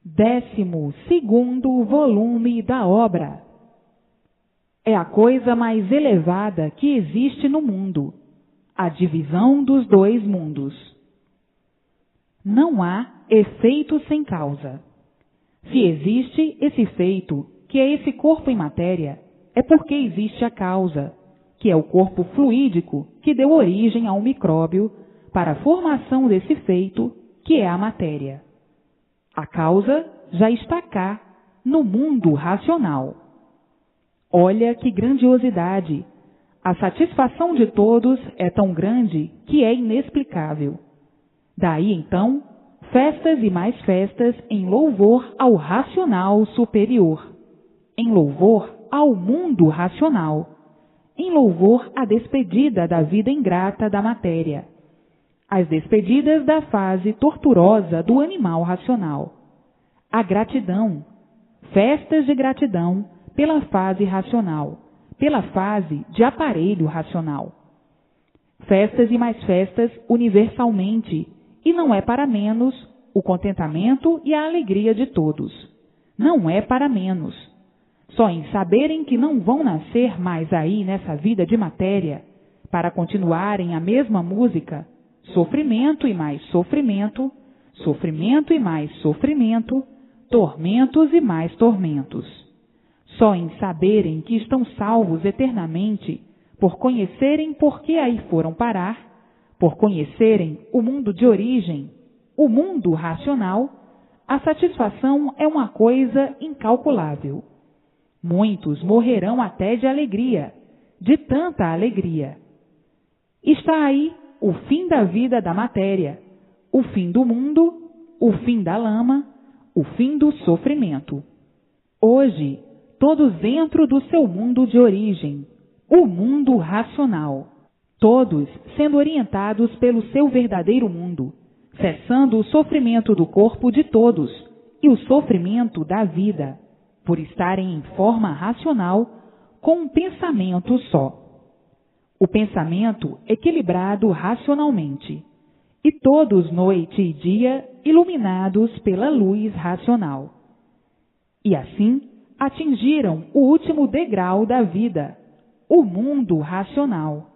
12º volume da obra. É a coisa mais elevada que existe no mundo, a divisão dos dois mundos. Não há efeito sem causa. Se existe esse efeito, que é esse corpo em matéria, é porque existe a causa, que é o corpo fluídico que deu origem ao micróbio para a formação desse efeito, que é a matéria. A causa já está cá, no mundo racional. Olha que grandiosidade! A satisfação de todos é tão grande que é inexplicável. Daí, então, festas e mais festas em louvor ao racional superior, em louvor ao mundo racional, em louvor à despedida da vida ingrata da matéria, as despedidas da fase torturosa do animal racional, a gratidão, festas de gratidão pela fase racional, pela fase de aparelho racional. Festas e mais festas universalmente, e não é para menos o contentamento e a alegria de todos. Não é para menos. Só em saberem que não vão nascer mais aí nessa vida de matéria, para continuarem a mesma música, sofrimento e mais sofrimento, sofrimento e mais sofrimento, tormentos e mais tormentos. Só em saberem que estão salvos eternamente, por conhecerem por que aí foram parar, por conhecerem o mundo de origem, o mundo racional, a satisfação é uma coisa incalculável. Muitos morrerão até de alegria, de tanta alegria. Está aí o fim da vida da matéria, o fim do mundo, o fim da lama, o fim do sofrimento. Hoje, todos dentro do seu mundo de origem, o mundo racional, todos sendo orientados pelo seu verdadeiro mundo, cessando o sofrimento do corpo de todos e o sofrimento da vida, por estarem em forma racional com um pensamento só. O pensamento equilibrado racionalmente, e todos noite e dia iluminados pela luz racional. E assim atingiram o último degrau da vida, o mundo racional,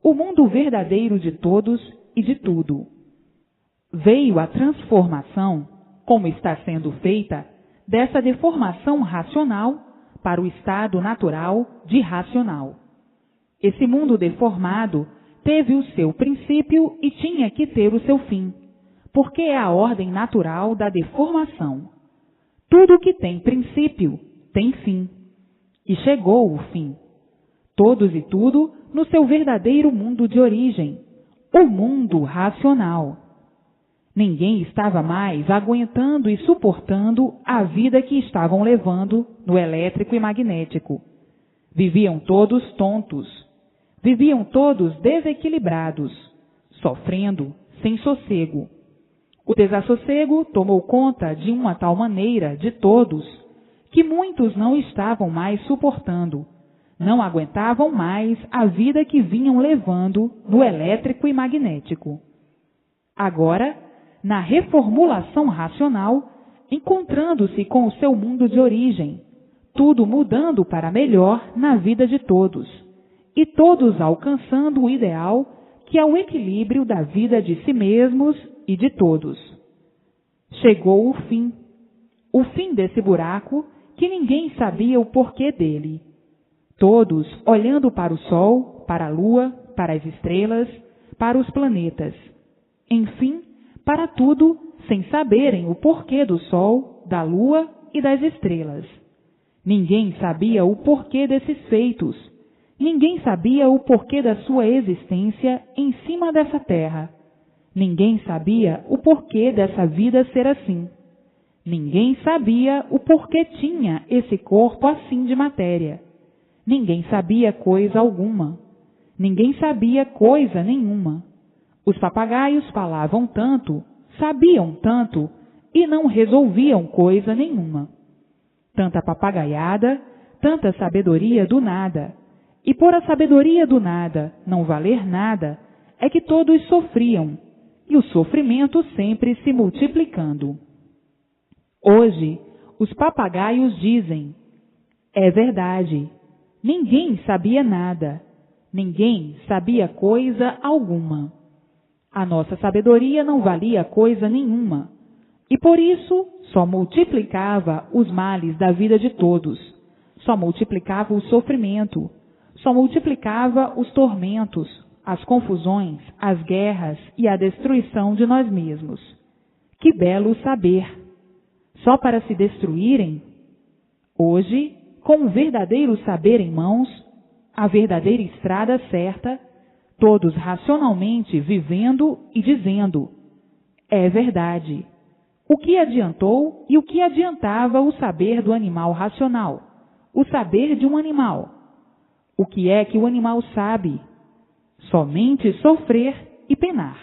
o mundo verdadeiro de todos e de tudo. Veio a transformação, como está sendo feita, dessa deformação racional para o estado natural de racional. Esse mundo deformado teve o seu princípio e tinha que ter o seu fim, porque é a ordem natural da deformação. Tudo que tem princípio tem fim, e chegou o fim. Todos e tudo no seu verdadeiro mundo de origem, o mundo racional. Ninguém estava mais aguentando e suportando a vida que estavam levando no elétrico e magnético. Viviam todos tontos, viviam todos desequilibrados, sofrendo sem sossego. O desassossego tomou conta de uma tal maneira de todos que muitos não estavam mais suportando, não aguentavam mais a vida que vinham levando no elétrico e magnético. Agora, na reformulação racional, encontrando-se com o seu mundo de origem, tudo mudando para melhor na vida de todos, e todos alcançando o ideal que é o equilíbrio da vida de si mesmos e de todos. Chegou o fim desse buraco que ninguém sabia o porquê dele. Todos olhando para o Sol, para a Lua, para as estrelas, para os planetas. Enfim, para tudo, sem saberem o porquê do Sol, da Lua e das estrelas. Ninguém sabia o porquê desses feitos. Ninguém sabia o porquê da sua existência em cima dessa terra. Ninguém sabia o porquê dessa vida ser assim. Ninguém sabia o porquê tinha esse corpo assim de matéria. Ninguém sabia coisa alguma. Ninguém sabia coisa nenhuma. Os papagaios falavam tanto, sabiam tanto, e não resolviam coisa nenhuma. Tanta papagaiada, tanta sabedoria do nada. E por a sabedoria do nada não valer nada, é que todos sofriam, e o sofrimento sempre se multiplicando. Hoje, os papagaios dizem: é verdade, ninguém sabia nada, ninguém sabia coisa alguma. A nossa sabedoria não valia coisa nenhuma, e por isso só multiplicava os males da vida de todos, só multiplicava o sofrimento, só multiplicava os tormentos, as confusões, as guerras e a destruição de nós mesmos. Que belo saber! Só para se destruírem? Hoje, com o verdadeiro saber em mãos, a verdadeira estrada certa, todos racionalmente vivendo e dizendo: é verdade. O que adiantou e o que adiantava o saber do animal racional, o saber de um animal? O que é que o animal sabe? Somente sofrer e penar.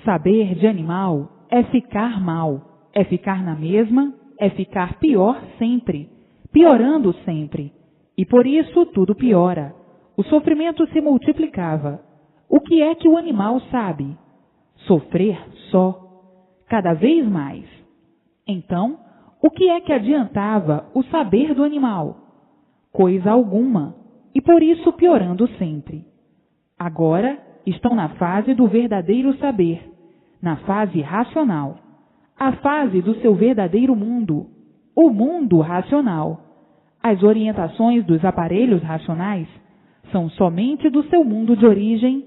Saber de animal é ficar mal, é ficar na mesma, é ficar pior sempre, piorando sempre. E por isso tudo piora. O sofrimento se multiplicava. O que é que o animal sabe? Sofrer só, cada vez mais. Então, o que é que adiantava o saber do animal? Coisa alguma, e por isso piorando sempre. Agora estão na fase do verdadeiro saber, na fase racional, a fase do seu verdadeiro mundo, o mundo racional. As orientações dos aparelhos racionais são somente do seu mundo de origem,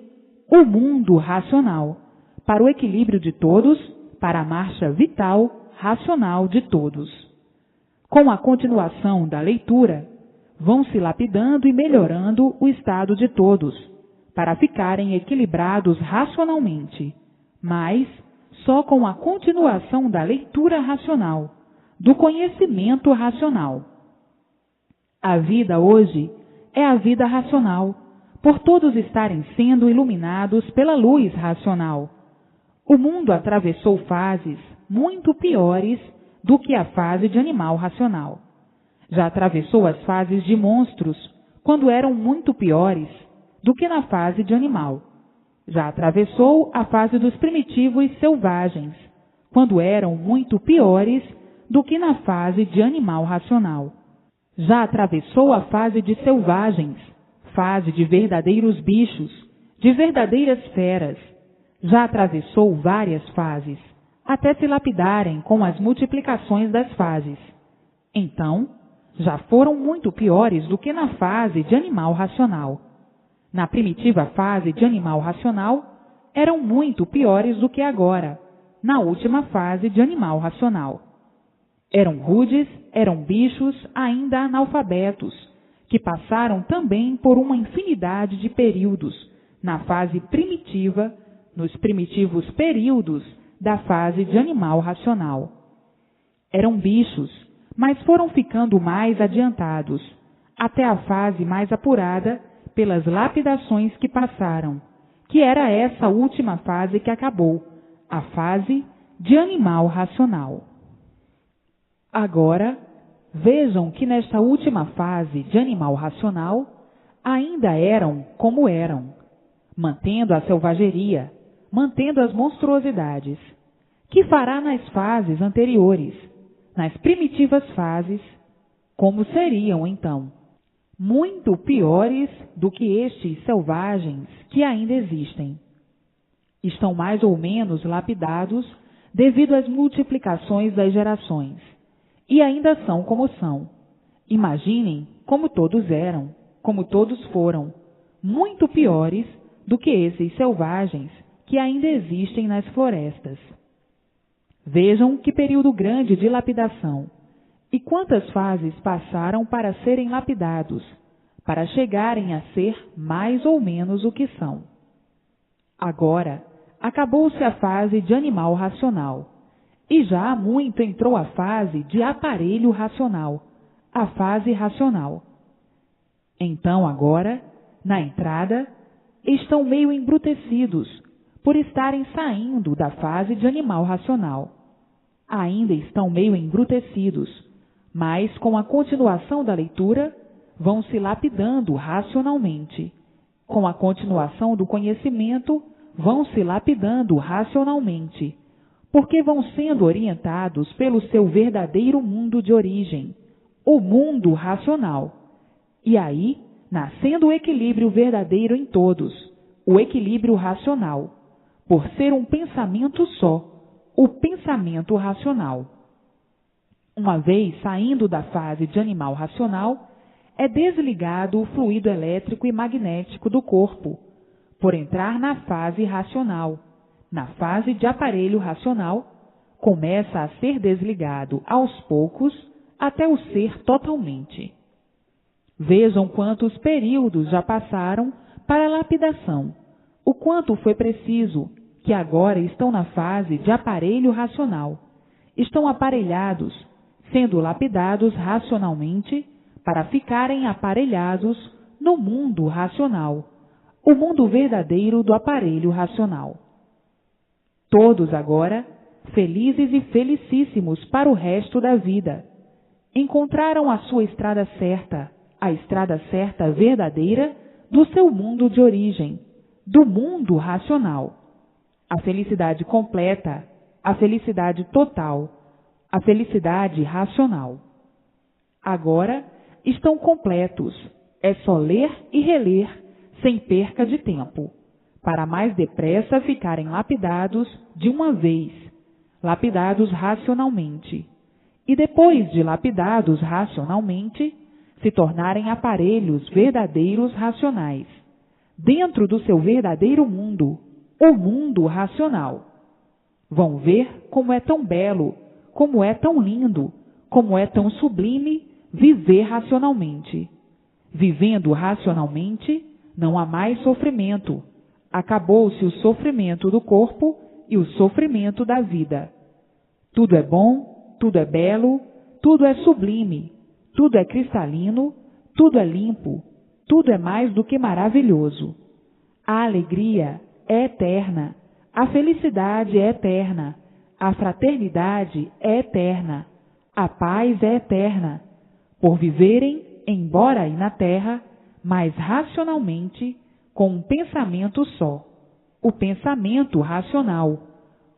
o mundo racional, para o equilíbrio de todos, para a marcha vital, racional de todos. Com a continuação da leitura, vão se lapidando e melhorando o estado de todos, para ficarem equilibrados racionalmente, mas só com a continuação da leitura racional, do conhecimento racional. A vida hoje é a vida racional, por todos estarem sendo iluminados pela luz racional. O mundo atravessou fases muito piores do que a fase de animal racional. Já atravessou as fases de monstros, quando eram muito piores do que na fase de animal. Já atravessou a fase dos primitivos selvagens, quando eram muito piores do que na fase de animal racional. Já atravessou a fase de selvagens, fase de verdadeiros bichos, de verdadeiras feras. Já atravessou várias fases, até se lapidarem com as multiplicações das fases. Então, já foram muito piores do que na fase de animal racional. Na primitiva fase de animal racional, eram muito piores do que agora, na última fase de animal racional. Eram rudes, eram bichos ainda analfabetos, que passaram também por uma infinidade de períodos na fase primitiva, nos primitivos períodos da fase de animal racional. Eram bichos, mas foram ficando mais adiantados, até a fase mais apurada pelas lapidações que passaram, que era essa última fase que acabou, a fase de animal racional. Agora, vejam que nesta última fase de animal racional, ainda eram como eram, mantendo a selvageria, mantendo as monstruosidades. Que fará nas fases anteriores, nas primitivas fases, como seriam então? Muito piores do que estes selvagens que ainda existem. Estão mais ou menos lapidados devido às multiplicações das gerações. E ainda são como são. Imaginem como todos eram, como todos foram, muito piores do que esses selvagens que ainda existem nas florestas. Vejam que período grande de lapidação, e quantas fases passaram para serem lapidados, para chegarem a ser mais ou menos o que são. Agora, acabou-se a fase de animal racional, e já há muito entrou a fase de aparelho racional, a fase racional. Então agora, na entrada, estão meio embrutecidos, por estarem saindo da fase de animal racional. Ainda estão meio embrutecidos, mas com a continuação da leitura, vão se lapidando racionalmente. Com a continuação do conhecimento, vão se lapidando racionalmente, porque vão sendo orientados pelo seu verdadeiro mundo de origem, o mundo racional. E aí, nascendo o equilíbrio verdadeiro em todos, o equilíbrio racional, por ser um pensamento só, o pensamento racional. Uma vez saindo da fase de animal racional, é desligado o fluido elétrico e magnético do corpo, por entrar na fase racional. Na fase de aparelho racional, começa a ser desligado aos poucos até o ser totalmente. Vejam quantos períodos já passaram para a lapidação, o quanto foi preciso, que agora estão na fase de aparelho racional. Estão aparelhados, sendo lapidados racionalmente, para ficarem aparelhados no mundo racional, o mundo verdadeiro do aparelho racional. Todos agora, felizes e felicíssimos para o resto da vida, encontraram a sua estrada certa, a estrada certa verdadeira do seu mundo de origem, do mundo racional. A felicidade completa, a felicidade total, a felicidade racional. Agora estão completos, é só ler e reler, sem perca de tempo, para mais depressa ficarem lapidados de uma vez, lapidados racionalmente, e depois de lapidados racionalmente, se tornarem aparelhos verdadeiros racionais, dentro do seu verdadeiro mundo, o mundo racional. Vão ver como é tão belo, como é tão lindo, como é tão sublime viver racionalmente. Vivendo racionalmente, não há mais sofrimento. Acabou-se o sofrimento do corpo e o sofrimento da vida. Tudo é bom, tudo é belo, tudo é sublime, tudo é cristalino, tudo é limpo, tudo é mais do que maravilhoso. A alegria é eterna, a felicidade é eterna, a fraternidade é eterna, a paz é eterna, por viverem, embora aí na terra, mas racionalmente, com um pensamento só, o pensamento racional,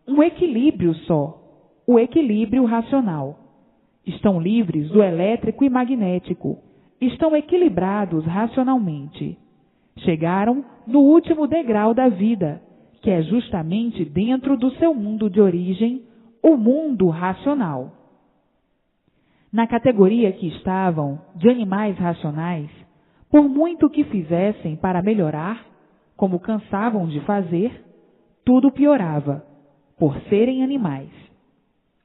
um equilíbrio só, o equilíbrio racional. Estão livres do elétrico e magnético, estão equilibrados racionalmente. Chegaram no último degrau da vida, que é justamente dentro do seu mundo de origem, o mundo racional. Na categoria que estavam, de animais racionais, por muito que fizessem para melhorar, como cansavam de fazer, tudo piorava, por serem animais.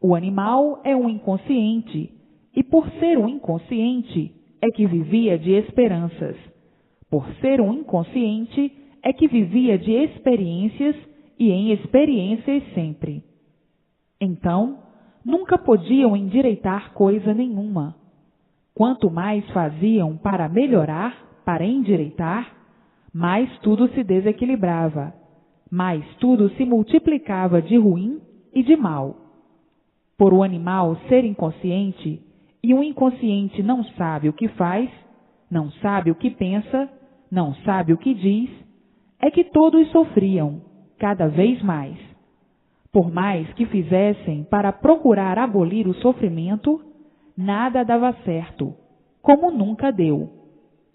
O animal é um inconsciente, e por ser um inconsciente é que vivia de esperanças. Por ser um inconsciente é que vivia de experiências e em experiências sempre. Então, nunca podiam endireitar coisa nenhuma. Quanto mais faziam para melhorar, para endireitar, mais tudo se desequilibrava, mais tudo se multiplicava de ruim e de mal. Por o animal ser inconsciente, e o inconsciente não sabe o que faz, não sabe o que pensa, não sabe o que diz, é que todos sofriam, cada vez mais. Por mais que fizessem para procurar abolir o sofrimento, nada dava certo, como nunca deu.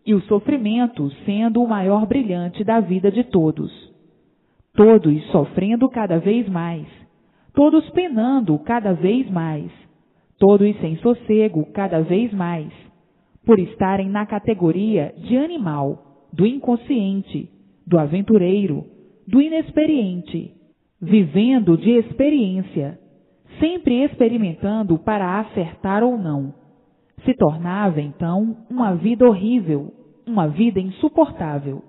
E o sofrimento sendo o maior brilhante da vida de todos. Todos sofrendo cada vez mais, todos penando cada vez mais, todos sem sossego cada vez mais, por estarem na categoria de animal, do inconsciente, do aventureiro, do inexperiente, vivendo de experiência, sempre experimentando para acertar ou não. Se tornava, então, uma vida horrível, uma vida insuportável.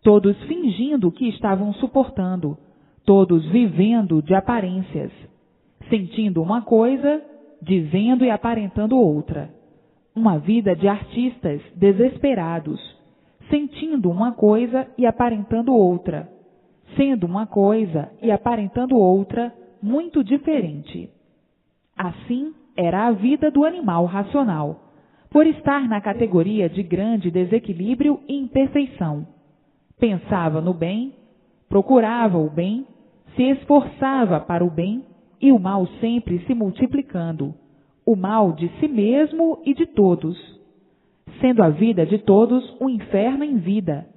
Todos fingindo que estavam suportando, todos vivendo de aparências, sentindo uma coisa, dizendo e aparentando outra. Uma vida de artistas desesperados, sentindo uma coisa e aparentando outra, sendo uma coisa e aparentando outra muito diferente. Assim era a vida do animal racional, por estar na categoria de grande desequilíbrio e imperfeição. Pensava no bem, procurava o bem, se esforçava para o bem e o mal sempre se multiplicando, o mal de si mesmo e de todos, sendo a vida de todos um inferno em vida,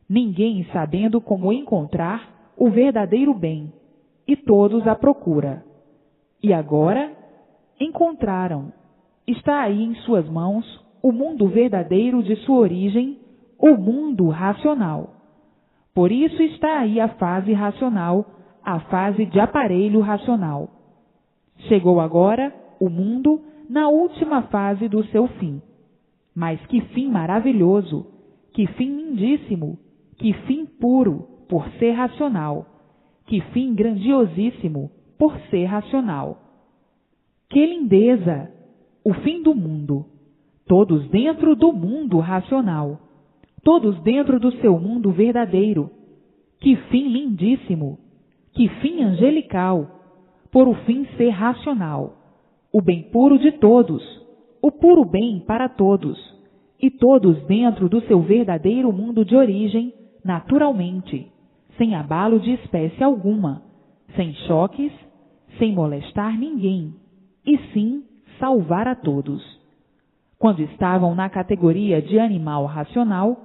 ninguém sabendo como encontrar o verdadeiro bem, e todos à procura. E agora encontraram. Está aí em suas mãos o mundo verdadeiro de sua origem, o mundo racional. Por isso está aí a fase racional, a fase de aparelho racional. Chegou agora o mundo na última fase do seu fim. Mas que fim maravilhoso, que fim lindíssimo, que fim puro por ser racional, que fim grandiosíssimo por ser racional. Que lindeza! O fim do mundo. Todos dentro do mundo racional. Todos dentro do seu mundo verdadeiro. Que fim lindíssimo! Que fim angelical! Por o fim ser racional. O bem puro de todos. O puro bem para todos. E todos dentro do seu verdadeiro mundo de origem, naturalmente, sem abalo de espécie alguma, sem choques, sem molestar ninguém, e sim salvar a todos. Quando estavam na categoria de animal racional,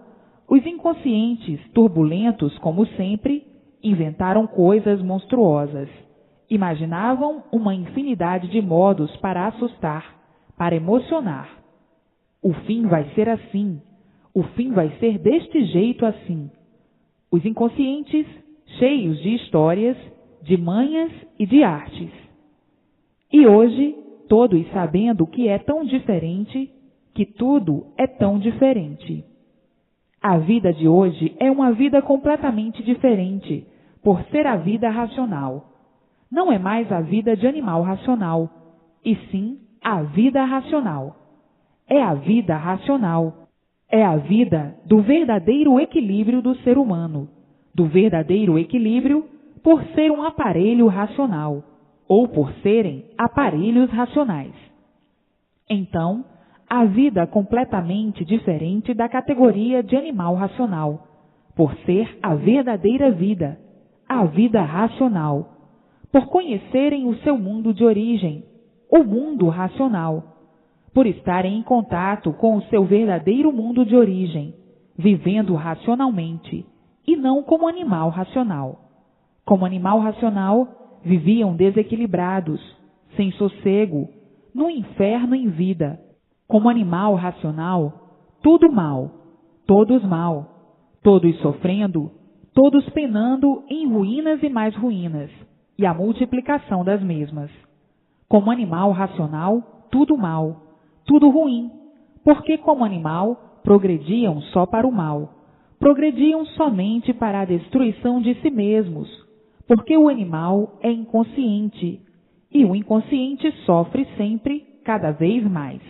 os inconscientes, turbulentos como sempre, inventaram coisas monstruosas. Imaginavam uma infinidade de modos para assustar, para emocionar. O fim vai ser assim, o fim vai ser deste jeito assim. Os inconscientes, cheios de histórias, de manhas e de artes. E hoje, todos sabendo que é tão diferente, que tudo é tão diferente. A vida de hoje é uma vida completamente diferente, por ser a vida racional. Não é mais a vida de animal racional, e sim a vida racional. É a vida racional. É a vida do verdadeiro equilíbrio do ser humano, do verdadeiro equilíbrio por ser um aparelho racional, ou por serem aparelhos racionais. Então, a vida completamente diferente da categoria de animal racional, por ser a verdadeira vida, a vida racional, por conhecerem o seu mundo de origem, o mundo racional, por estarem em contato com o seu verdadeiro mundo de origem, vivendo racionalmente, e não como animal racional. Como animal racional, viviam desequilibrados, sem sossego, no inferno em vida. Como animal racional, tudo mal, todos mal, todos sofrendo, todos penando em ruínas e mais ruínas, e a multiplicação das mesmas. Como animal racional, tudo mal, tudo ruim, porque como animal progrediam só para o mal, progrediam somente para a destruição de si mesmos, porque o animal é inconsciente, e o inconsciente sofre sempre, cada vez mais.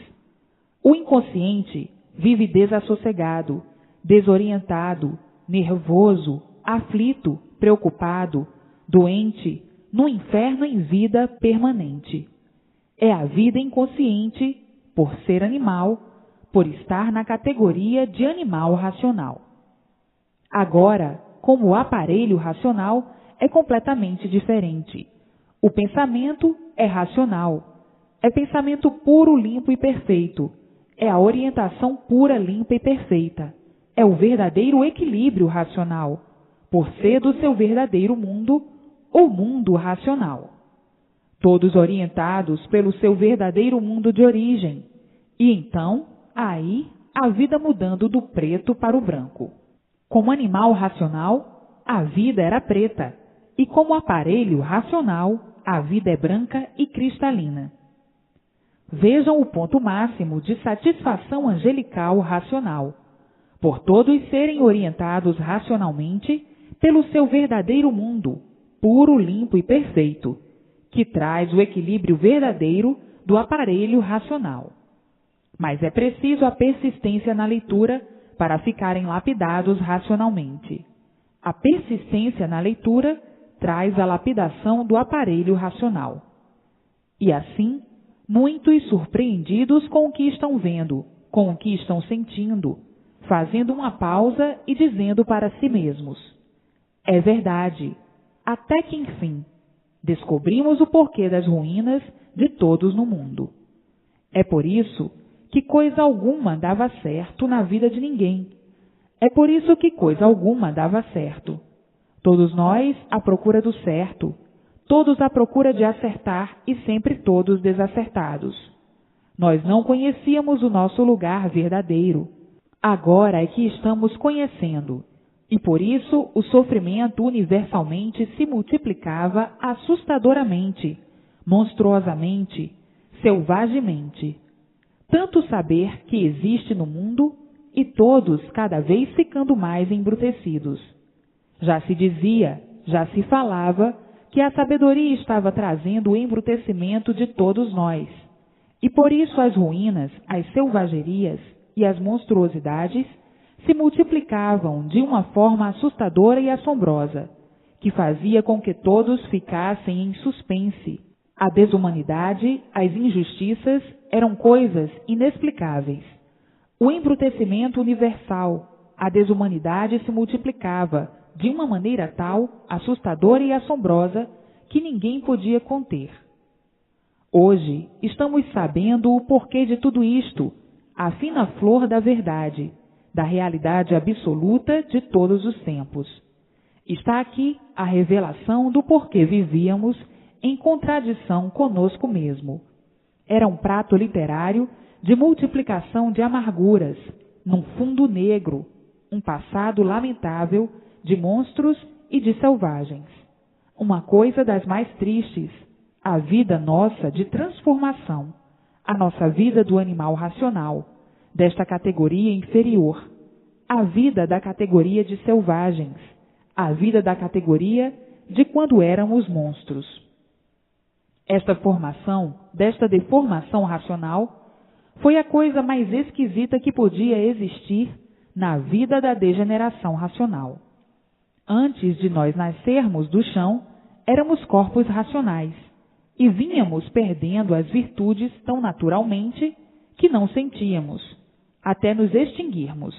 O inconsciente vive desassossegado, desorientado, nervoso, aflito, preocupado, doente, no inferno em vida permanente. É a vida inconsciente, por ser animal, por estar na categoria de animal racional. Agora, como o aparelho racional é completamente diferente. O pensamento é racional, é pensamento puro, limpo e perfeito, é a orientação pura, limpa e perfeita, é o verdadeiro equilíbrio racional, por ser do seu verdadeiro mundo, o mundo racional. Todos orientados pelo seu verdadeiro mundo de origem, e então, aí, a vida mudando do preto para o branco. Como animal racional, a vida era preta, e como aparelho racional, a vida é branca e cristalina. Vejam o ponto máximo de satisfação angelical racional, por todos serem orientados racionalmente pelo seu verdadeiro mundo, puro, limpo e perfeito, que traz o equilíbrio verdadeiro do aparelho racional. Mas é preciso a persistência na leitura para ficarem lapidados racionalmente. A persistência na leitura traz a lapidação do aparelho racional. E assim, muitos surpreendidos com o que estão vendo, com o que estão sentindo, fazendo uma pausa e dizendo para si mesmos: é verdade, até que enfim. Descobrimos o porquê das ruínas de todos no mundo. É por isso que coisa alguma dava certo na vida de ninguém. É por isso que coisa alguma dava certo. Todos nós à procura do certo, todos à procura de acertar e sempre todos desacertados. Nós não conhecíamos o nosso lugar verdadeiro. Agora é que estamos conhecendo, e por isso o sofrimento universalmente se multiplicava assustadoramente, monstruosamente, selvagemente. Tanto saber que existe no mundo e todos cada vez ficando mais embrutecidos. Já se dizia, já se falava que a sabedoria estava trazendo o embrutecimento de todos nós, e por isso as ruínas, as selvagerias e as monstruosidades se multiplicavam de uma forma assustadora e assombrosa, que fazia com que todos ficassem em suspense. A desumanidade, as injustiças eram coisas inexplicáveis. O embrutecimento universal, a desumanidade se multiplicava de uma maneira tal, assustadora e assombrosa, que ninguém podia conter. Hoje estamos sabendo o porquê de tudo isto, a fina flor da verdade, da realidade absoluta de todos os tempos. Está aqui a revelação do porquê vivíamos em contradição conosco mesmo. Era um prato literário de multiplicação de amarguras, num fundo negro, um passado lamentável de monstros e de selvagens. Uma coisa das mais tristes, a vida nossa de transformação, a nossa vida do animal racional, desta categoria inferior, a vida da categoria de selvagens, a vida da categoria de quando éramos monstros. Esta formação, desta deformação racional, foi a coisa mais esquisita que podia existir na vida da degeneração racional. Antes de nós nascermos do chão, éramos corpos racionais e vínhamos perdendo as virtudes tão naturalmente que não sentíamos, até nos extinguirmos.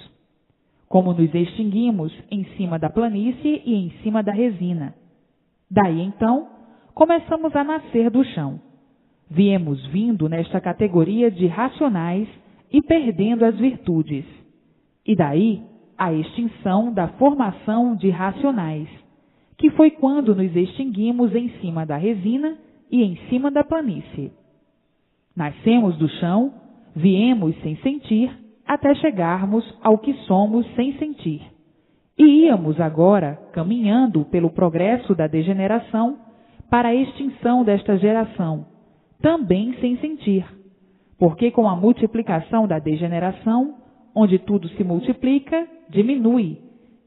Como nos extinguimos em cima da planície e em cima da resina. Daí então, começamos a nascer do chão. Viemos vindo nesta categoria de racionais e perdendo as virtudes. E daí a extinção da formação de racionais, que foi quando nos extinguimos em cima da resina e em cima da planície. Nascemos do chão, viemos sem sentir, até chegarmos ao que somos sem sentir. E íamos agora caminhando pelo progresso da degeneração para a extinção desta geração, também sem sentir, porque com a multiplicação da degeneração, onde tudo se multiplica, diminui,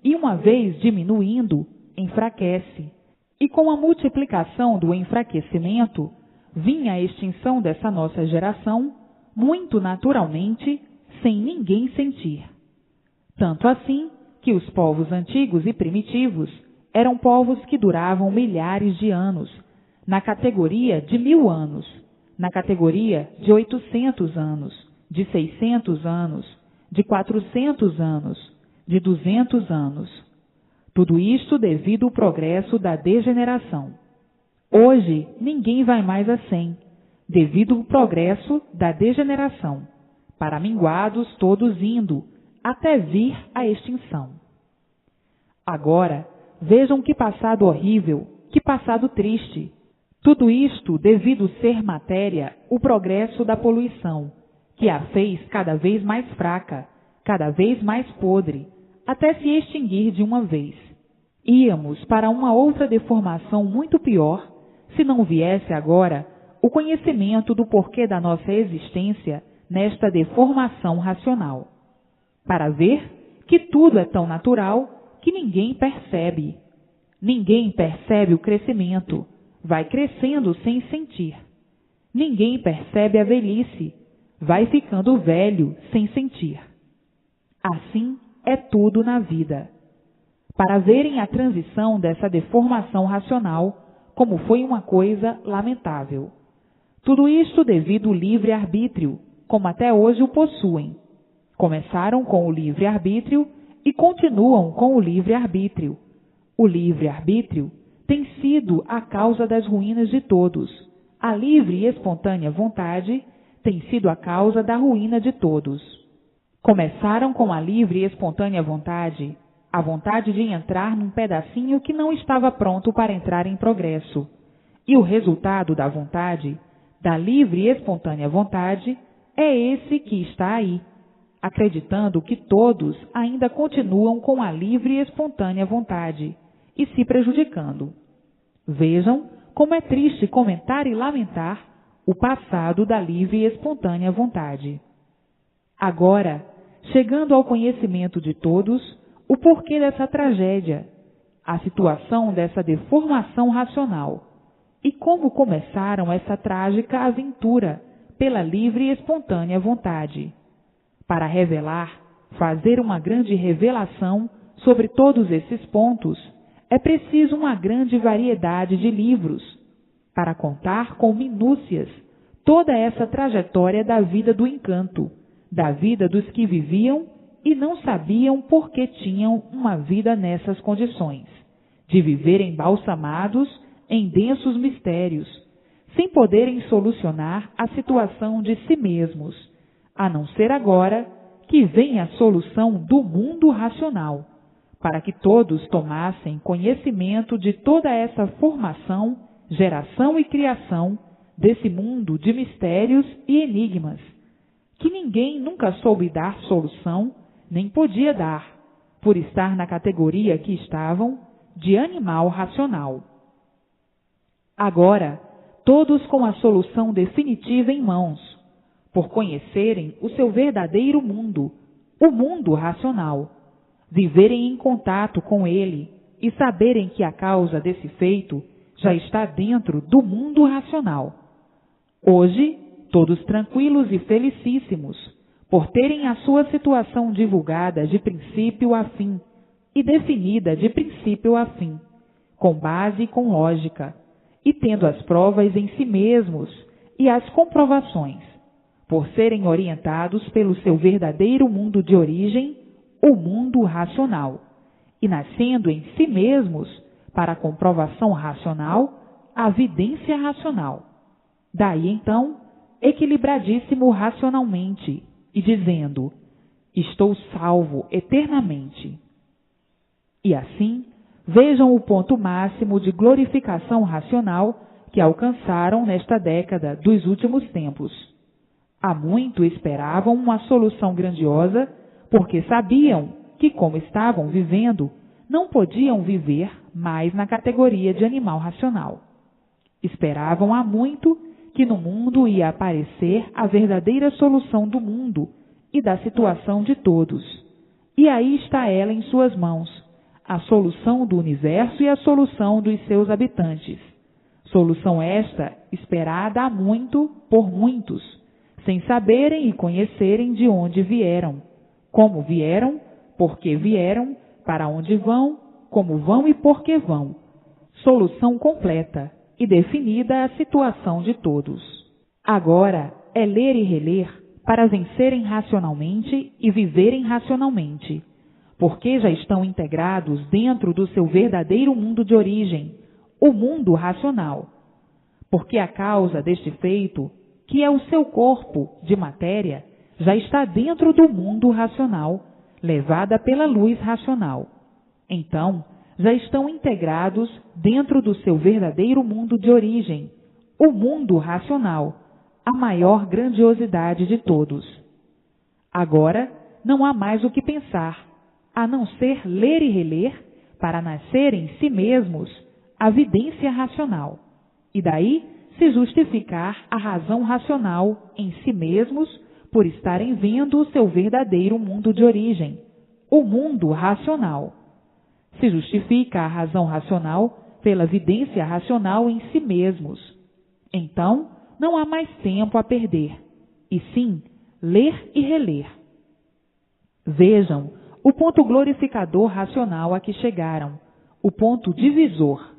e uma vez diminuindo, enfraquece. E com a multiplicação do enfraquecimento, vinha a extinção dessa nossa geração, muito naturalmente, sem ninguém sentir. Tanto assim que os povos antigos e primitivos eram povos que duravam milhares de anos, na categoria de 1000 anos, na categoria de 800 anos, de 600 anos, de 400 anos, de 200 anos. Tudo isto devido ao progresso da degeneração. Hoje, ninguém vai mais a 100, devido ao progresso da degeneração, para minguados todos indo, até vir a extinção. Agora, vejam que passado horrível, que passado triste. Tudo isto devido ser matéria o progresso da poluição, que a fez cada vez mais fraca, cada vez mais podre, até se extinguir de uma vez. Íamos para uma outra deformação muito pior, se não viesse agora o conhecimento do porquê da nossa existência nesta deformação racional, para ver que tudo é tão natural que ninguém percebe. Ninguém percebe o crescimento, vai crescendo sem sentir. Ninguém percebe a velhice, vai ficando velho sem sentir. Assim é tudo na vida. Para verem a transição dessa deformação racional, como foi uma coisa lamentável. Tudo isto devido ao livre-arbítrio, como até hoje o possuem. Começaram com o livre-arbítrio e continuam com o livre-arbítrio. O livre-arbítrio tem sido a causa das ruínas de todos. A livre e espontânea vontade tem sido a causa da ruína de todos. Começaram com a livre e espontânea vontade, a vontade de entrar num pedacinho que não estava pronto para entrar em progresso. E o resultado da vontade, da livre e espontânea vontade, é esse que está aí, acreditando que todos ainda continuam com a livre e espontânea vontade e se prejudicando. Vejam como é triste comentar e lamentar o passado da livre e espontânea vontade. Agora, chegando ao conhecimento de todos, o porquê dessa tragédia, a situação dessa deformação racional e como começaram essa trágica aventura pela livre e espontânea vontade. Para revelar, fazer uma grande revelação sobre todos esses pontos, é preciso uma grande variedade de livros para contar com minúcias toda essa trajetória da vida do encanto, da vida dos que viviam e não sabiam por que tinham uma vida nessas condições, de viver embalsamados em densos mistérios, sem poderem solucionar a situação de si mesmos, a não ser agora que vem a solução do mundo racional, para que todos tomassem conhecimento de toda essa formação, geração e criação desse mundo de mistérios e enigmas, que ninguém nunca soube dar solução, nem podia dar, por estar na categoria que estavam de animal racional. Agora, todos com a solução definitiva em mãos, por conhecerem o seu verdadeiro mundo, o mundo racional, viverem em contato com ele e saberem que a causa desse feito já está dentro do mundo racional. Hoje, todos tranquilos e felicíssimos, por terem a sua situação divulgada de princípio a fim e definida de princípio a fim, com base e com lógica, e tendo as provas em si mesmos e as comprovações, por serem orientados pelo seu verdadeiro mundo de origem, o mundo racional, e nascendo em si mesmos, para a comprovação racional, a vidência racional. Daí então, equilibradíssimo racionalmente, e dizendo, estou salvo eternamente. E assim, vejam o ponto máximo de glorificação racional que alcançaram nesta década dos últimos tempos. Há muito esperavam uma solução grandiosa, porque sabiam que, como estavam vivendo, não podiam viver mais na categoria de animal racional. Esperavam há muito que no mundo ia aparecer a verdadeira solução do mundo e da situação de todos. E aí está ela em suas mãos, a solução do universo e a solução dos seus habitantes. Solução esta esperada há muito por muitos, sem saberem e conhecerem de onde vieram, como vieram, por que vieram, para onde vão, como vão e por que vão. Solução completa e definida a situação de todos. Agora é ler e reler para vencerem racionalmente e viverem racionalmente, porque já estão integrados dentro do seu verdadeiro mundo de origem, o mundo racional. Porque a causa deste feito, que é o seu corpo de matéria, já está dentro do mundo racional, levada pela luz racional. Então, já estão integrados dentro do seu verdadeiro mundo de origem, o mundo racional, a maior grandiosidade de todos. Agora, não há mais o que pensar, a não ser ler e reler para nascer em si mesmos a vidência racional, e daí se justificar a razão racional em si mesmos por estarem vendo o seu verdadeiro mundo de origem, o mundo racional. Se justifica a razão racional pela vidência racional em si mesmos. Então, não há mais tempo a perder, e sim ler e reler. Vejam o ponto glorificador racional a que chegaram, o ponto divisor.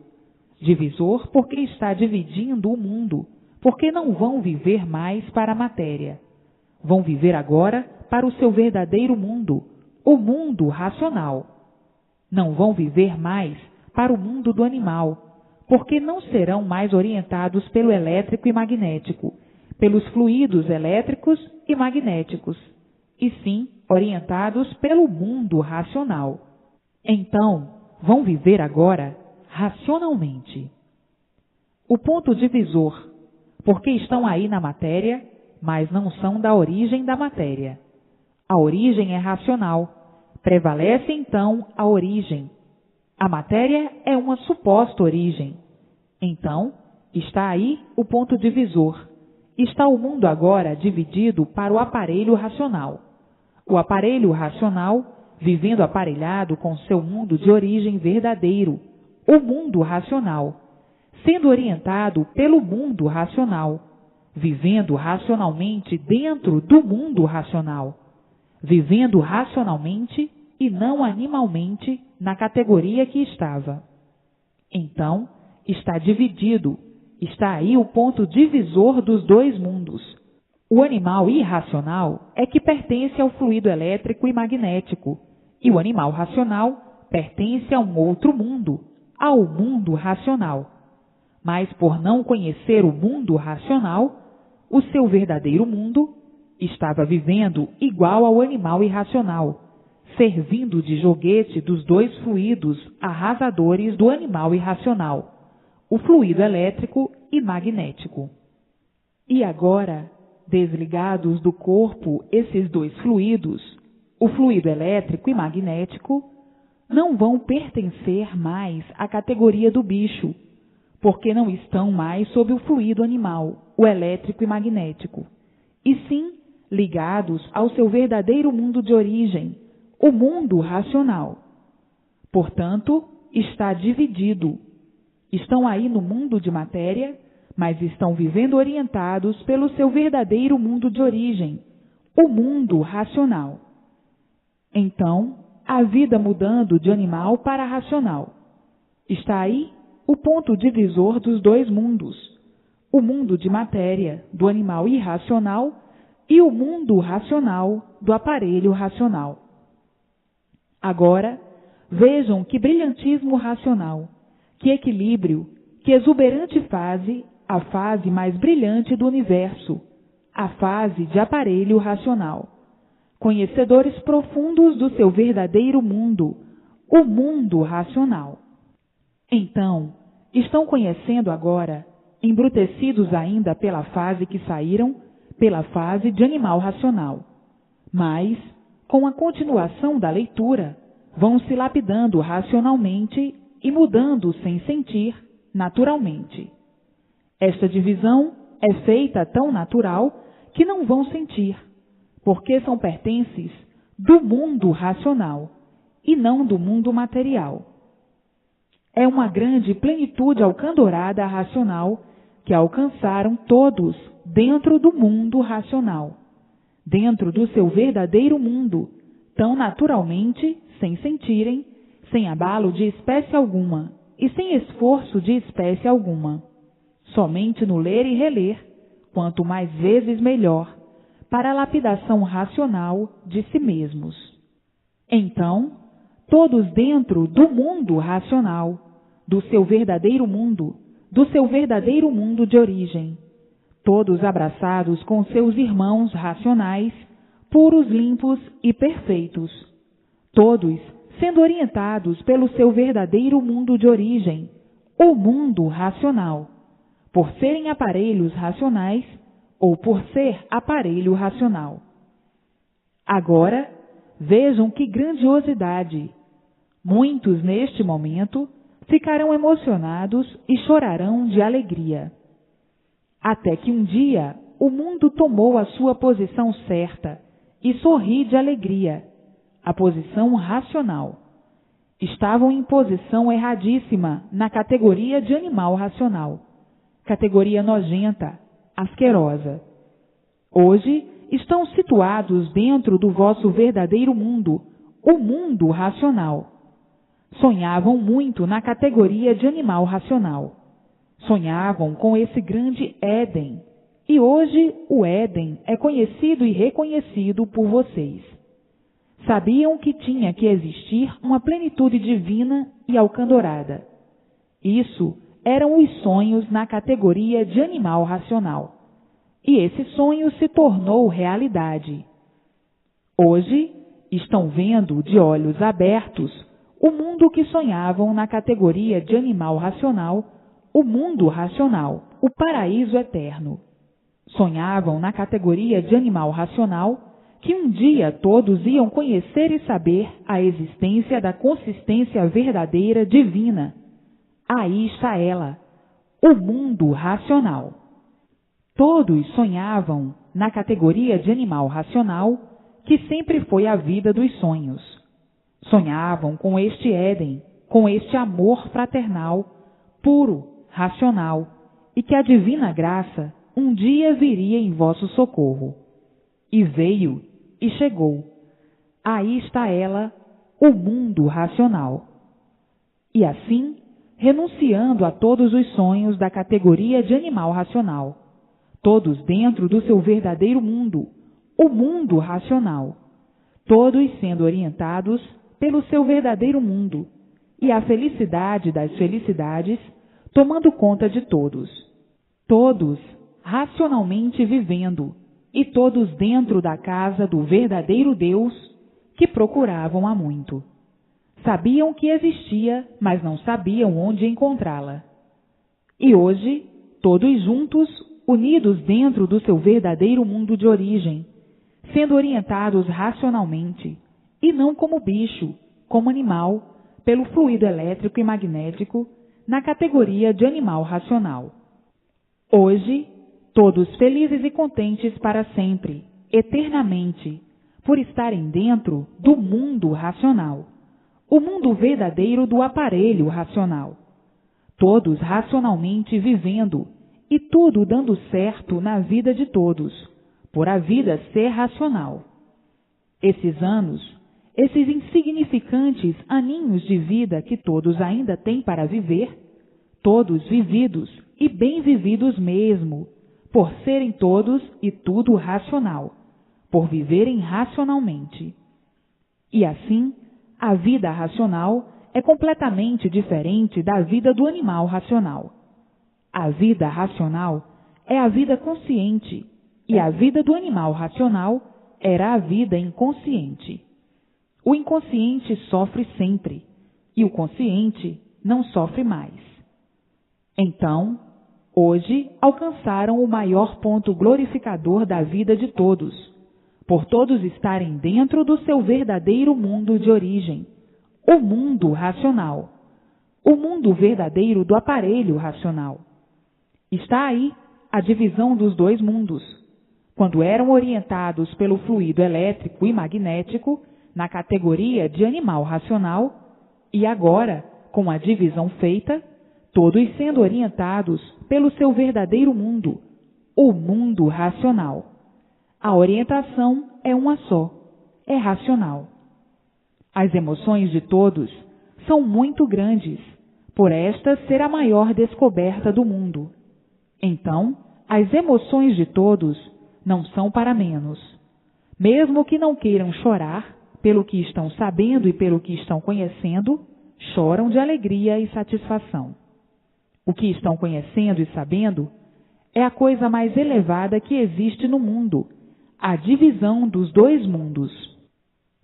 Divisor porque está dividindo o mundo, porque não vão viver mais para a matéria. Vão viver agora para o seu verdadeiro mundo, o mundo racional. Não vão viver mais para o mundo do animal, porque não serão mais orientados pelo elétrico e magnético, pelos fluidos elétricos e magnéticos, e sim orientados pelo mundo racional. Então, vão viver agora racionalmente. O ponto divisor, porque estão aí na matéria, mas não são da origem da matéria. A origem é racional. Prevalece então a origem. A matéria é uma suposta origem. Então, está aí o ponto divisor. Está o mundo agora dividido para o aparelho racional. O aparelho racional, vivendo aparelhado com seu mundo de origem verdadeiro, o mundo racional, sendo orientado pelo mundo racional, vivendo racionalmente dentro do mundo racional, vivendo racionalmente e não animalmente na categoria que estava. Então, está dividido, está aí o ponto divisor dos dois mundos. O animal irracional é que pertence ao fluido elétrico e magnético, e o animal racional pertence a um outro mundo, ao mundo racional. Mas por não conhecer o mundo racional, o seu verdadeiro mundo estava vivendo igual ao animal irracional, servindo de joguete dos dois fluidos arrasadores do animal irracional, o fluido elétrico e magnético. E agora, desligados do corpo esses dois fluidos, o fluido elétrico e magnético, não vão pertencer mais à categoria do bicho, porque não estão mais sob o fluido animal, o elétrico e magnético, e sim ligados ao seu verdadeiro mundo de origem, o mundo racional. Portanto, está dividido. Estão aí no mundo de matéria, mas estão vivendo orientados pelo seu verdadeiro mundo de origem, o mundo racional. Então, a vida mudando de animal para racional. Está aí o ponto divisor dos dois mundos, o mundo de matéria do animal irracional e o mundo racional do aparelho racional. Agora, vejam que brilhantismo racional, que equilíbrio, que exuberante fase, a fase mais brilhante do universo, a fase de aparelho racional. Conhecedores profundos do seu verdadeiro mundo, o mundo racional. Então, estão conhecendo agora, embrutecidos ainda pela fase que saíram, pela fase de animal racional. Mas, com a continuação da leitura, vão se lapidando racionalmente e mudando sem sentir, naturalmente. Esta divisão é feita tão natural que não vão sentir, porque são pertences do mundo racional e não do mundo material. É uma grande plenitude alcandorada racional que alcançaram todos dentro do mundo racional, dentro do seu verdadeiro mundo, tão naturalmente, sem sentirem, sem abalo de espécie alguma e sem esforço de espécie alguma. Somente no ler e reler, quanto mais vezes melhor, para a lapidação racional de si mesmos. Então, todos dentro do mundo racional, do seu verdadeiro mundo de origem, todos abraçados com seus irmãos racionais, puros, limpos e perfeitos, todos sendo orientados pelo seu verdadeiro mundo de origem, o mundo racional, por serem aparelhos racionais ou por ser aparelho racional. Agora, vejam que grandiosidade! Muitos, neste momento, ficarão emocionados e chorarão de alegria. Até que um dia o mundo tomou a sua posição certa e sorri de alegria, a posição racional. Estavam em posição erradíssima na categoria de animal racional, categoria nojenta, asquerosa. Hoje estão situados dentro do vosso verdadeiro mundo, o mundo racional. Sonhavam muito na categoria de animal racional. Sonhavam com esse grande Éden. E hoje o Éden é conhecido e reconhecido por vocês. Sabiam que tinha que existir uma plenitude divina e alcandorada. Isso eram os sonhos na categoria de animal racional, e esse sonho se tornou realidade. Hoje, estão vendo de olhos abertos o mundo que sonhavam na categoria de animal racional, o mundo racional, o paraíso eterno. Sonhavam na categoria de animal racional que um dia todos iam conhecer e saber a existência da consistência verdadeira divina. Aí está ela, o mundo racional. Todos sonhavam na categoria de animal racional, que sempre foi a vida dos sonhos. Sonhavam com este Éden, com este amor fraternal, puro, racional, e que a divina graça um dia viria em vosso socorro. E veio, e chegou. Aí está ela, o mundo racional. E assim, renunciando a todos os sonhos da categoria de animal racional, todos dentro do seu verdadeiro mundo, o mundo racional, todos sendo orientados pelo seu verdadeiro mundo, e a felicidade das felicidades tomando conta de todos. Todos racionalmente vivendo, e todos dentro da casa do verdadeiro Deus que procuravam há muito. Sabiam que existia, mas não sabiam onde encontrá-la. E hoje, todos juntos, unidos dentro do seu verdadeiro mundo de origem, sendo orientados racionalmente, e não como bicho, como animal, pelo fluido elétrico e magnético, na categoria de animal racional. Hoje, todos felizes e contentes para sempre, eternamente, por estarem dentro do mundo racional, o mundo verdadeiro do aparelho racional. Todos racionalmente vivendo e tudo dando certo na vida de todos, por a vida ser racional. Esses anos, esses insignificantes aninhos de vida que todos ainda têm para viver, todos vividos e bem vividos mesmo, por serem todos e tudo racional, por viverem racionalmente. E assim, a vida racional é completamente diferente da vida do animal racional. A vida racional é a vida consciente, e a vida do animal racional era a vida inconsciente. O inconsciente sofre sempre, e o consciente não sofre mais. Então, hoje alcançaram o maior ponto glorificador da vida de todos, por todos estarem dentro do seu verdadeiro mundo de origem, o mundo racional, o mundo verdadeiro do aparelho racional. Está aí a divisão dos dois mundos. Quando eram orientados pelo fluido elétrico e magnético, na categoria de animal racional, e agora, com a divisão feita, todos sendo orientados pelo seu verdadeiro mundo, o mundo racional. A orientação é uma só, é racional. As emoções de todos são muito grandes, por esta ser a maior descoberta do mundo. Então, as emoções de todos não são para menos. Mesmo que não queiram chorar, pelo que estão sabendo e pelo que estão conhecendo, choram de alegria e satisfação. O que estão conhecendo e sabendo é a coisa mais elevada que existe no mundo, a divisão dos dois mundos.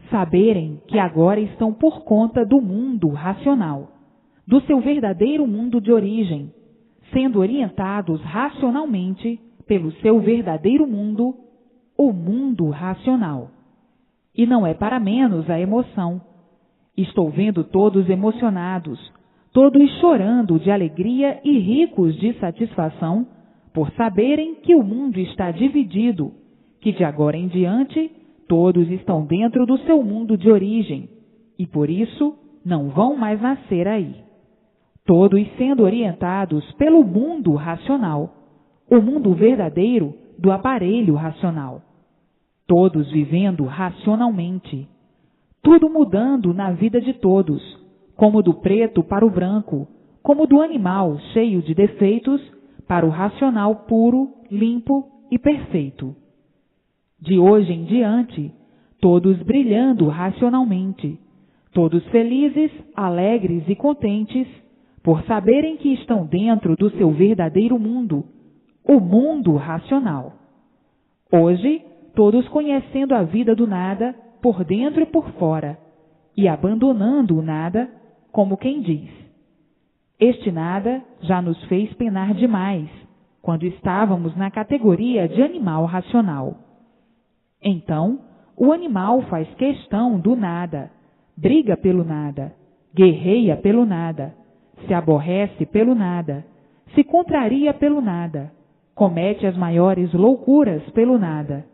Saberem que agora estão por conta do mundo racional, do seu verdadeiro mundo de origem, sendo orientados racionalmente pelo seu verdadeiro mundo, o mundo racional. E não é para menos a emoção. Estou vendo todos emocionados, todos chorando de alegria e ricos de satisfação, por saberem que o mundo está dividido, que de agora em diante todos estão dentro do seu mundo de origem, e por isso não vão mais nascer aí. Todos sendo orientados pelo mundo racional, o mundo verdadeiro do aparelho racional. Todos vivendo racionalmente. Tudo mudando na vida de todos, como do preto para o branco, como do animal cheio de defeitos para o racional puro, limpo e perfeito. De hoje em diante, todos brilhando racionalmente, todos felizes, alegres e contentes, por saberem que estão dentro do seu verdadeiro mundo, o mundo racional. Hoje, todos conhecendo a vida do nada, por dentro e por fora, e abandonando o nada, como quem diz: este nada já nos fez penar demais, quando estávamos na categoria de animal racional. Então, o animal faz questão do nada, briga pelo nada, guerreia pelo nada, se aborrece pelo nada, se contraria pelo nada, comete as maiores loucuras pelo nada.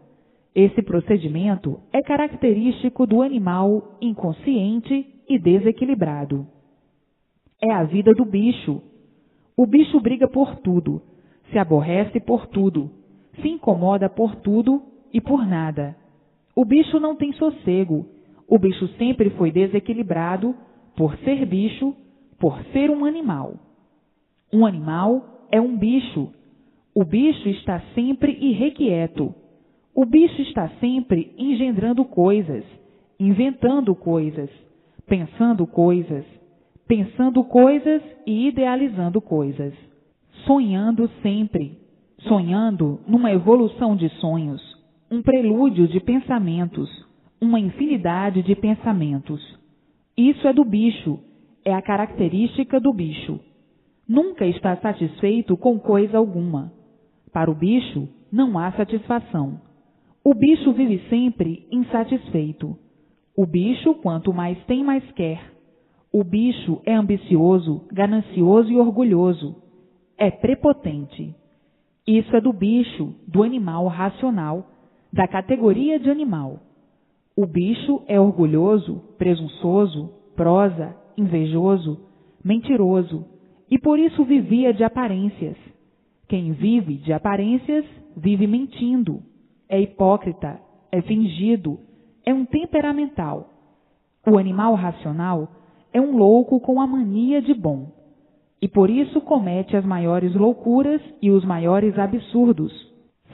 Esse procedimento é característico do animal inconsciente e desequilibrado. É a vida do bicho. O bicho briga por tudo, se aborrece por tudo, se incomoda por tudo e por nada. O bicho não tem sossego. O bicho sempre foi desequilibrado por ser bicho, por ser um animal. Um animal é um bicho. O bicho está sempre irrequieto. O bicho está sempre engendrando coisas, inventando coisas, pensando coisas e idealizando coisas. Sonhando sempre, sonhando numa evolução de sonhos, um prelúdio de pensamentos, uma infinidade de pensamentos. Isso é do bicho, é a característica do bicho. Nunca está satisfeito com coisa alguma. Para o bicho, não há satisfação. O bicho vive sempre insatisfeito. O bicho, quanto mais tem, mais quer. O bicho é ambicioso, ganancioso e orgulhoso. É prepotente. Isso é do bicho, do animal racional, da categoria de animal. O bicho é orgulhoso, presunçoso, prosa, invejoso, mentiroso, e por isso vivia de aparências. Quem vive de aparências, vive mentindo. É hipócrita, é fingido, é um temperamental. O animal racional é um louco com a mania de bom, e por isso comete as maiores loucuras e os maiores absurdos.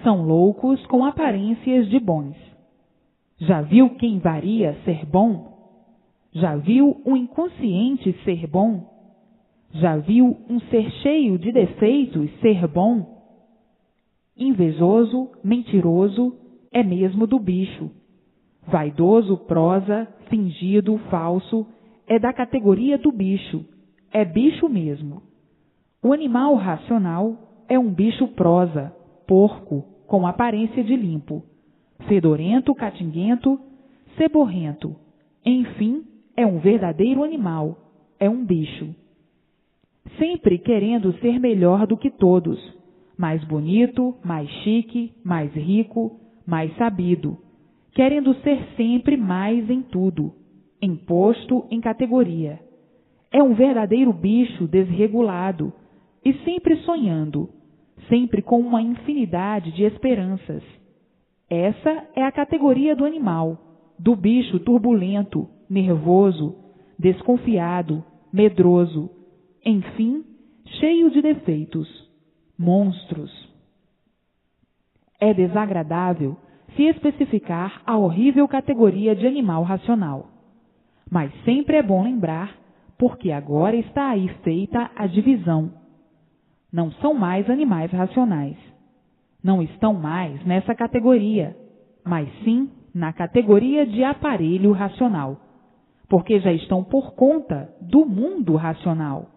São loucos com aparências de bons. Já viu quem varia ser bom? Já viu um inconsciente ser bom? Já viu um ser cheio de defeitos ser bom? Invejoso, mentiroso, é mesmo do bicho. Vaidoso, prosa, fingido, falso, é da categoria do bicho. É bicho mesmo. O animal racional é um bicho prosa, porco, com aparência de limpo, fedorento, catinguento, ceborrento. Enfim, é um verdadeiro animal, é um bicho. Sempre querendo ser melhor do que todos, mais bonito, mais chique, mais rico, mais sabido, querendo ser sempre mais em tudo, em posto, em categoria. É um verdadeiro bicho desregulado e sempre sonhando, sempre com uma infinidade de esperanças. Essa é a categoria do animal, do bicho turbulento, nervoso, desconfiado, medroso, enfim, cheio de defeitos, monstros. É desagradável se especificar a horrível categoria de animal racional, mas sempre é bom lembrar, porque agora está aí feita a divisão. Não são mais animais racionais. Não estão mais nessa categoria, mas sim na categoria de aparelho racional, porque já estão por conta do mundo racional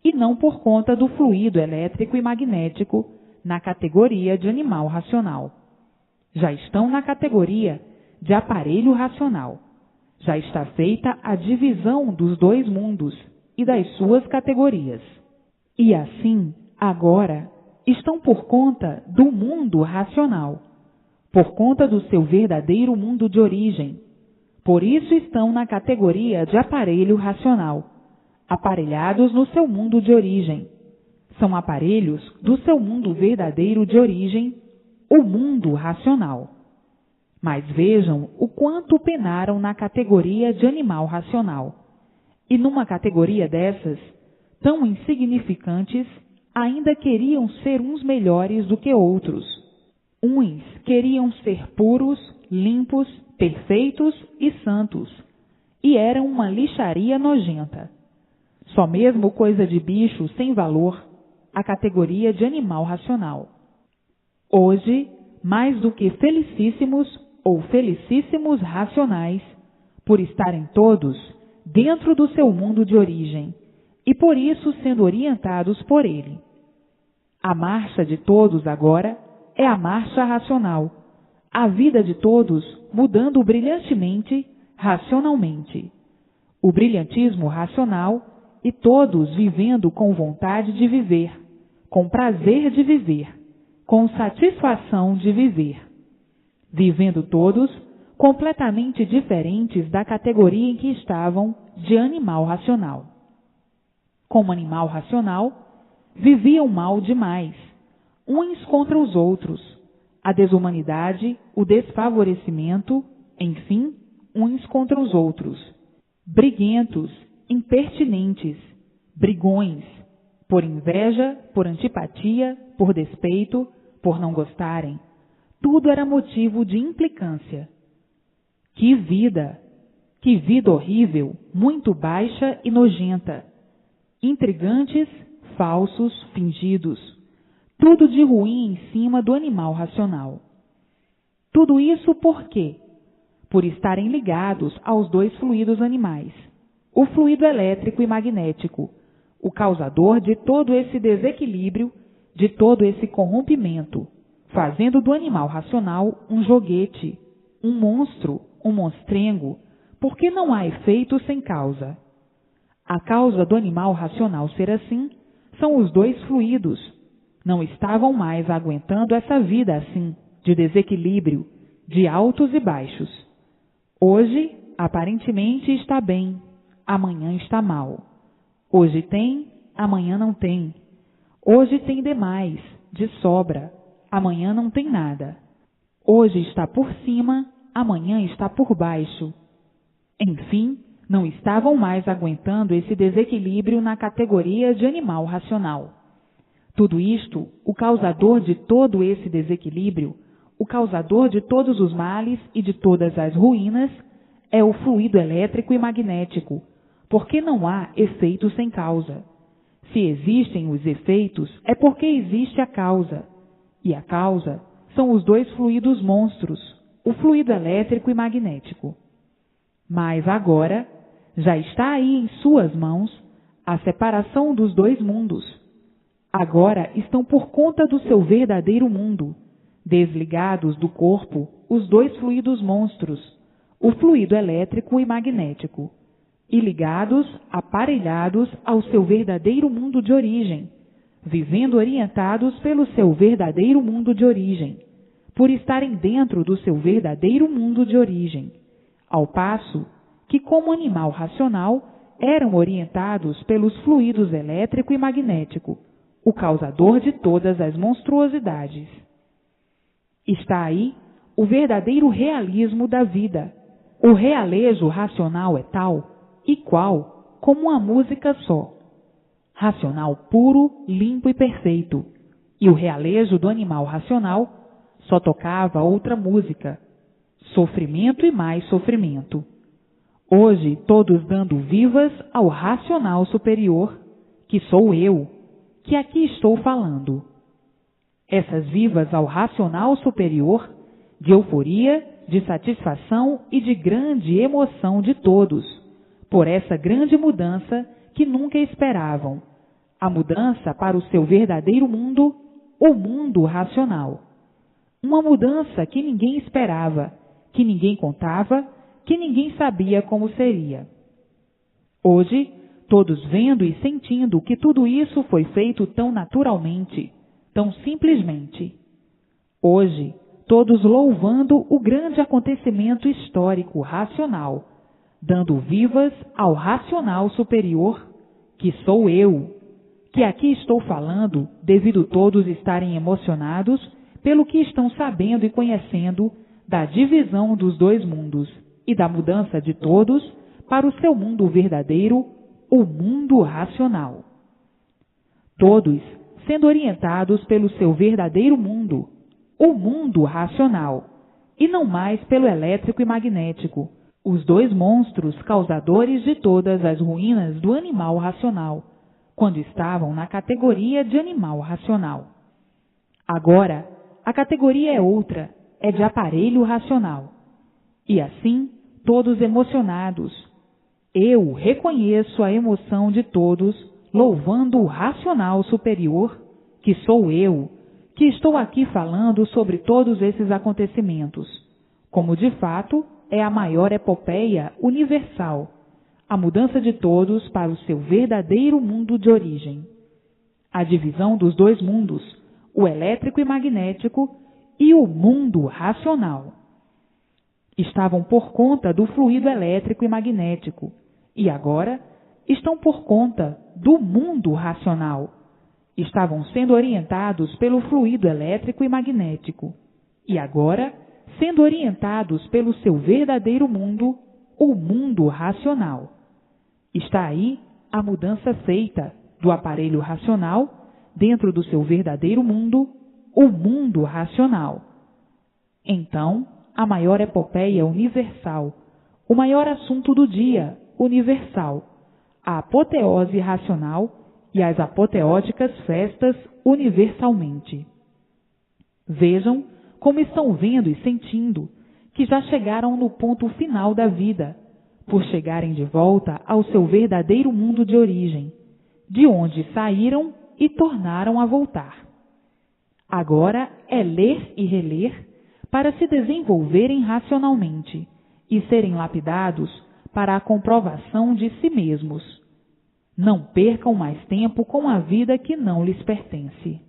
e não por conta do fluido elétrico e magnético na categoria de animal racional. Já estão na categoria de aparelho racional. Já está feita a divisão dos dois mundos e das suas categorias. E assim, agora, estão por conta do mundo racional, por conta do seu verdadeiro mundo de origem. Por isso estão na categoria de aparelho racional, aparelhados no seu mundo de origem. São aparelhos do seu mundo verdadeiro de origem, o mundo racional. Mas vejam o quanto penaram na categoria de animal racional. E numa categoria dessas, tão insignificantes, ainda queriam ser uns melhores do que outros. Uns queriam ser puros, limpos, perfeitos e santos, e eram uma lixaria nojenta. só mesmo coisa de bicho sem valor, a categoria de animal racional. Hoje, mais do que felicíssimos ou felicíssimos racionais, por estarem todos dentro do seu mundo de origem e por isso sendo orientados por ele. A marcha de todos agora é a marcha racional, a vida de todos mudando brilhantemente, racionalmente. O brilhantismo racional e todos vivendo com vontade de viver, com prazer de viver, com satisfação de viver. Vivendo todos completamente diferentes da categoria em que estavam de animal racional. Como animal racional, viviam mal demais, uns contra os outros, a desumanidade, o desfavorecimento, enfim, uns contra os outros, briguentos, impertinentes, brigões, por inveja, por antipatia, por despeito, por não gostarem. Tudo era motivo de implicância. Que vida horrível, muito baixa e nojenta. Intrigantes, falsos, fingidos. Tudo de ruim em cima do animal racional. Tudo isso por quê? Por estarem ligados aos dois fluidos animais. O fluido elétrico e magnético, o causador de todo esse desequilíbrio, de todo esse corrompimento, fazendo do animal racional um joguete, um monstro, um monstrengo, porque não há efeito sem causa. A causa do animal racional ser assim são os dois fluidos. Não estavam mais aguentando essa vida assim, de desequilíbrio, de altos e baixos. Hoje, aparentemente está bem, amanhã está mal. Hoje tem, amanhã não tem. Hoje tem demais, de sobra, amanhã não tem nada. Hoje está por cima, amanhã está por baixo. Enfim, não estavam mais aguentando esse desequilíbrio na categoria de animal racional. Tudo isto, o causador de todo esse desequilíbrio, o causador de todos os males e de todas as ruínas, é o fluido elétrico e magnético, porque não há efeito sem causa. Se existem os efeitos, é porque existe a causa. E a causa são os dois fluidos monstros, o fluido elétrico e magnético. Mas agora, já está aí em suas mãos a separação dos dois mundos. Agora estão por conta do seu verdadeiro mundo, desligados do corpo os dois fluidos monstros, o fluido elétrico e magnético, e ligados, aparelhados ao seu verdadeiro mundo de origem, vivendo orientados pelo seu verdadeiro mundo de origem, por estarem dentro do seu verdadeiro mundo de origem, ao passo que, como animal racional, eram orientados pelos fluidos elétrico e magnético, o causador de todas as monstruosidades. Está aí o verdadeiro realismo da vida. O realejo racional é tal e qual como uma música só. Racional puro, limpo e perfeito. E o realejo do animal racional só tocava outra música. Sofrimento e mais sofrimento. Hoje todos dando vivas ao racional superior, que sou eu, que aqui estou falando. Essas vivas ao racional superior, de euforia, de satisfação e de grande emoção de todos, por essa grande mudança que nunca esperavam, a mudança para o seu verdadeiro mundo, o mundo racional. Uma mudança que ninguém esperava, que ninguém contava, que ninguém sabia como seria. Hoje, todos vendo e sentindo que tudo isso foi feito tão naturalmente, tão simplesmente. Hoje, todos louvando o grande acontecimento histórico racional, dando vivas ao racional superior, que sou eu, que aqui estou falando devido todos estarem emocionados pelo que estão sabendo e conhecendo da divisão dos dois mundos e da mudança de todos para o seu mundo verdadeiro, o mundo racional. Todos sendo orientados pelo seu verdadeiro mundo, o mundo racional, e não mais pelo elétrico e magnético, os dois monstros causadores de todas as ruínas do animal racional, quando estavam na categoria de animal racional. Agora, a categoria é outra, é de aparelho racional. E assim, todos emocionados. Eu reconheço a emoção de todos, louvando o racional superior, que sou eu, que estou aqui falando sobre todos esses acontecimentos, como de fato é a maior epopeia universal, a mudança de todos para o seu verdadeiro mundo de origem. A divisão dos dois mundos, o elétrico e magnético e o mundo racional. Estavam por conta do fluido elétrico e magnético, e agora estão por conta do mundo racional. Estavam sendo orientados pelo fluido elétrico e magnético, e agora sendo orientados pelo seu verdadeiro mundo, o mundo racional. Está aí a mudança feita do aparelho racional dentro do seu verdadeiro mundo, o mundo racional. Então, a maior epopeia universal, o maior assunto do dia universal, a apoteose racional e as apoteóticas festas universalmente. Vejam como estão vendo e sentindo que já chegaram no ponto final da vida, por chegarem de volta ao seu verdadeiro mundo de origem, de onde saíram e tornaram a voltar. Agora é ler e reler para se desenvolverem racionalmente e serem lapidados para a comprovação de si mesmos. Não percam mais tempo com a vida que não lhes pertence.